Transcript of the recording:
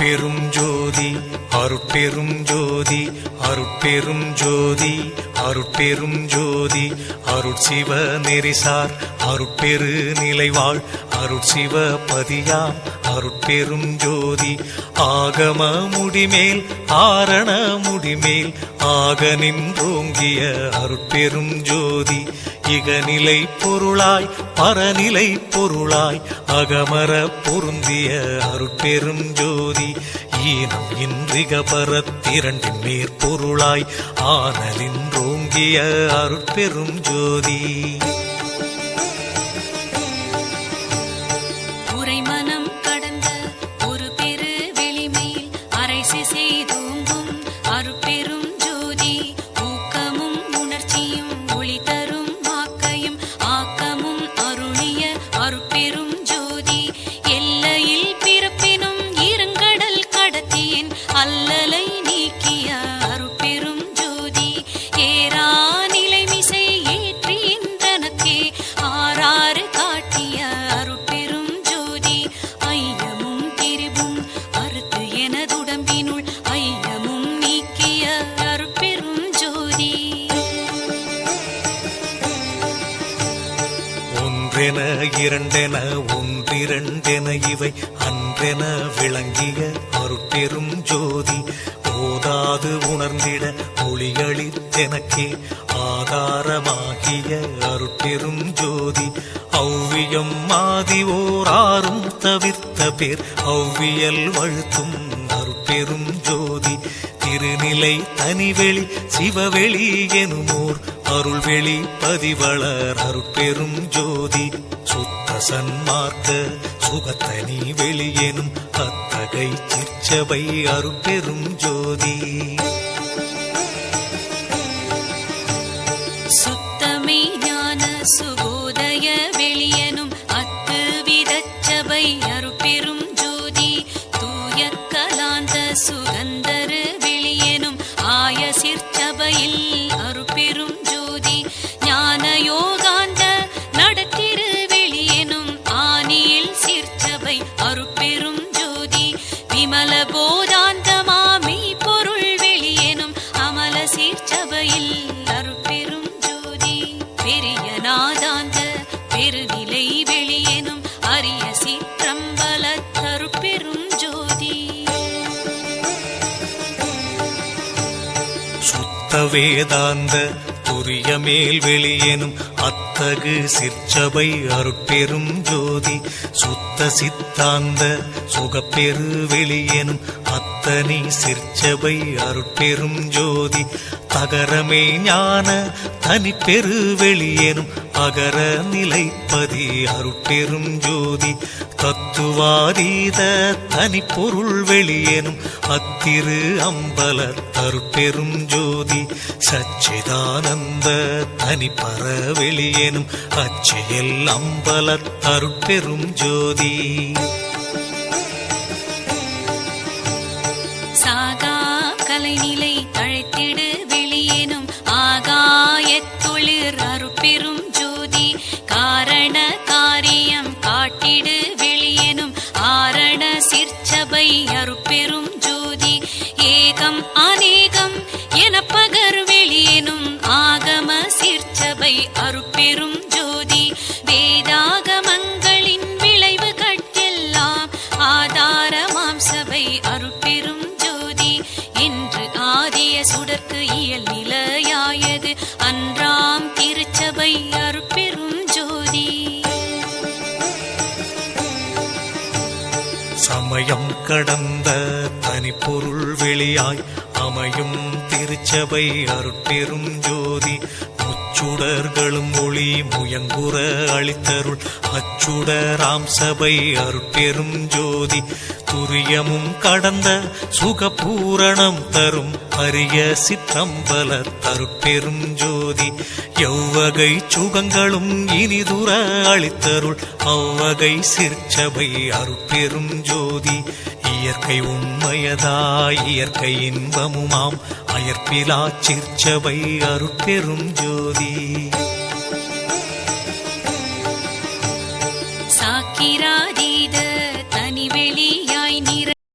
அருட்பெரும் ஜோதி அருட்பெரும் ஜோதி அருட்பெரும் ஜோதி அருட்பெரும் ஜோதி அருட்சிவ நெறிசார் அருட்பெரு நிலைவாழ் அருட்சிவ பதியாம் அருட்பெரும் ஜோதி ஆகம முடிமேல் ஆரண முடிமேல் ஆக நின்றோங்கிய அருட்பெரும் ஜோதி இகநிலை பொருளாய் பரநிலை பொருளாய் அகமர பொருந்திய அருட்பெரும் ஜோதி ஈனம் இன்றிக பரத்திரண்டின் மேற்பொருளாய் ஆனலின்றோங்கிய அருட்பெரும் ஜோதி உரைமனம் கடந்த ஒரு பெரு வெளிமேல் அரைசி செய்தோங்கும் அருட்பெரும் ஜோதி ஊக்கமும் உணர்ச்சியும் ஒளி தரும் வாக்கையும் ஆக்கமும் அருளிய அருட்பெரும் ஜோதி எல்லையில் பிறப்பினும் இருங்கடல் கடத்தியின் அல்லலை நீக்கிய அருட்பெரும் ஜோதி ஏரா நிலைமிசை ஏற்றின்றனக்கே ஆறாறு காட்டிய அருட்பெரும் ஜோதி ஐயமும் திரிவும் அறுத்து எனதுடம்பினுள் ஐயமும் நீக்கிய அருட்பெரும் ஜோதி ஒன்றென இரண்டென ஒன்றிரண்டென இவை அன்றென விளங்கிய அருட்பெரும் ஜோதி ஓதாது உணர்ந்திட ஒளியளித்தெனக்கே ஆதாரமாகிய அருட்பெரும் ஜோதி ஔவியம் மாதி ஓராறும் தவிர்த்த பேர் ஔவியல் வழுத்தும் அருட்பெரும் ஜோதி திருநிலை தனிவெளி சிவவெளி எனுமோர் அருள்வெளி பதிவளர் அருட்பெரும் ஜோதி சுத்த சன்மார்க்க சுகத்தனி வெளியெனும் அத்தகை சிற்சபை அருட்பெரும் ஜோதி சுத்தமே ஞான சுகோதய வெளியனும் அத்து விதச்சபை அருட்பெரும் ஜோதி தூய கலாந்த சுகந்தரு வெளியனும் ஆய சிற்சபையில் அருட்பெரும் ஜோதி ஞான யோகாந்த நடத்திரு வெளியனும் ஆனியில் சிற்சபை அருட்பெரும் ஜோதி விமல போதாந்தமாமி பொருள் வெளியனும் அமல சிற்சபையில் அருட்பெரும் ஜோதி பெரிய நாதாந்த பெருநிலை வெளியனும் அரிய சிற்றம்பல அருட்பெரும் ஜோதி சுத்த வேதாந்த துரிய மேல் வெளியெனும் அத்தகு சிற்சபை அருட்பெரும் ஜோதி சுத்த சித்தாந்த சுகப்பெரு வெளியெனும் அத்தனி சிற்சபை அருட்பெரும் ஜோதி தகரமே ஞான தனிப்பெரு வெளியெனும் அகர நிலைப்பதி அருட்பெரும் ஜோதி தத்துவாதீத தனிப்பொருள் வெளியெனும் அத்திரு அம்பல அருட்பெரும் ஜோதி சச்சிதானந்த தனிப்பர வெளியெனும் அச்சியல் அம்பல அருட்பெரும் ஜோதி சாகா கலைநிலை தழைத்திடு வெளியேனும் ஆகாயத்தொழிற் அருட்பெரும் ஜோதி காரண காரியம் காட்டிடு வெளியேனும் ஆரண சிற்சபை அருட்பெரும் ஜோதி ஏகம் அநேகம் என பகர் வெளியேனும் ஆகம சிற்சபை அருட்பெரும் ஜோதி வேதாகமங்களின் விளைவு கட்டெல்லாம் ஆதாரமாம் சபை அருட்பெரும் ஜோதி என்று ஆதிய சுடர்க்கு இயல் நிலையாயது அன்றாம் திருச்சபை அருட்பெரும் ஜோதி சமயம் கடந்த தனிப்பொருள் வெளியாய் அமையும் திருச்சபை அருட்பெரும் ஜோதி முச்சுடர்களும் ஒளி முயங்குற அளித்தருள் அச்சுடராம் சபை அருட்பெரும் ஜோதி துரியமும் கடந்த சுகபூரணம் தரும் அரிய சிற்றம்பல அருட்பெரும் ஜோதி எவ்வகை சுகங்களும் இனிதுர அளித்தருள் அவ்வகை சிற்சபை அருட்பெரும் ஜோதி இயற்கை உண்மையதாய் இயற்கை இன்பமுமாம் அயற்பிலா சிற்சபை அருட்பெரும் ஜோதி